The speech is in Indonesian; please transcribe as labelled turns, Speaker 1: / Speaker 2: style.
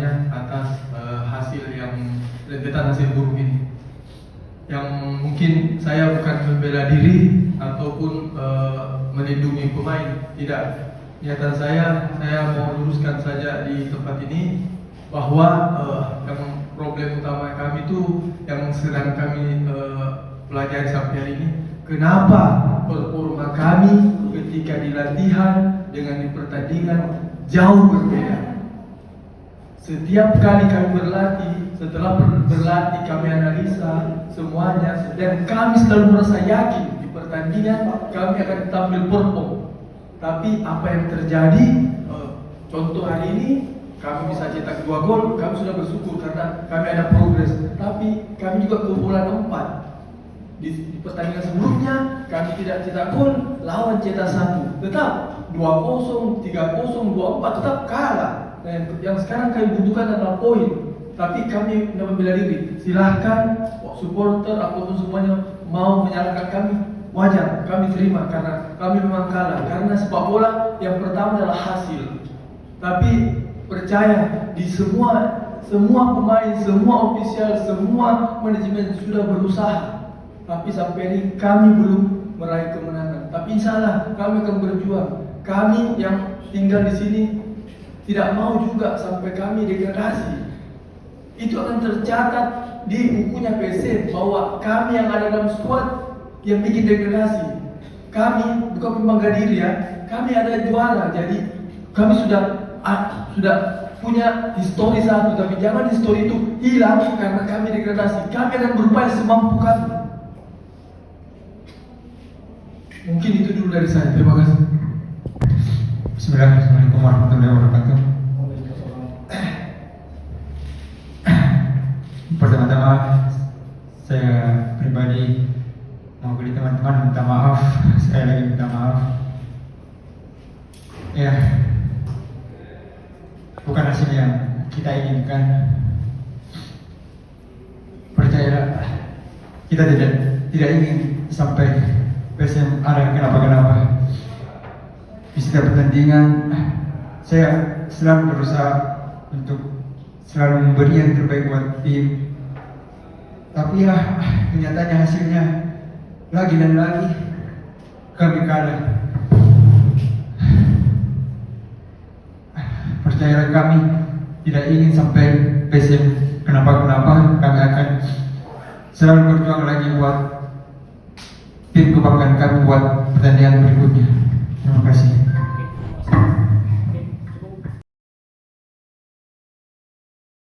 Speaker 1: sebenarnya atas hasil yang rentetan hasil buruk ini. Yang mungkin saya bukan membela diri ataupun melindungi pemain, tidak. Niatan saya mau luruskan saja di tempat ini bahwa yang problem utama kami itu yang sedang kami pelajari sampai hari ini, kenapa performa kami ketika di latihan dengan di pertandingan jauh berbeda. Setiap kali kami berlatih, setelah berlatih kami analisa semuanya, dan kami selalu merasa yakin di pertandingan kami akan tampil perform. Tapi apa yang terjadi, contoh hari ini kami bisa cetak 2 gol, kami sudah bersyukur karena kami ada progres. Tapi kami juga kebobolan 4. Di pertandingan sebelumnya kami tidak cetak gol, lawan cetak 1. Tetap 2-0, 3-0, 2-4 tetap kalah. Nah, yang sekarang kami butuhkan adalah poin. Tapi kami tidak membela diri. Silahkan supporter ataupun semuanya mau menyalahkan kami, wajar, kami terima karena kami memang kalah. Karena sepak bola yang pertama adalah hasil. Tapi percaya di semua pemain, semua ofisial, semua manajemen sudah berusaha. Tapi sampai ini kami belum meraih kemenangan. Tapi insya Allah kami akan berjuang. Kami yang tinggal di sini tidak mau juga sampai kami degradasi. Itu akan tercatat di bukunya PSM bahwa kami yang ada dalam squad yang bikin degradasi. Kami bukan membangga diri ya. Kami ada juara. Jadi kami sudah punya histori satu. Tapi jangan histori itu hilang karena kami degradasi. Kami akan berupaya semampu kami. Mungkin itu dulu dari saya. Terima kasih.
Speaker 2: Bismillahirrahmanirrahim warahmatullahi wabarakatuh. Pertama-tama saya pribadi mewakili teman-teman minta maaf. Saya lagi minta maaf. Ya, bukan hasil yang kita inginkan. Percayalah, kita tidak ingin sampai PSM ada kenapa-kenapa. Di setiap pertandingan saya selalu berusaha untuk selalu memberi yang terbaik buat tim. Tapi ya kenyataannya hasilnya lagi dan lagi kami kalah. Percayalah, kami tidak ingin sampai PSM kenapa-kenapa. Kami akan selalu berjuang lagi buat tim kebanggaan kami buat pertandingan berikutnya. Terima kasih.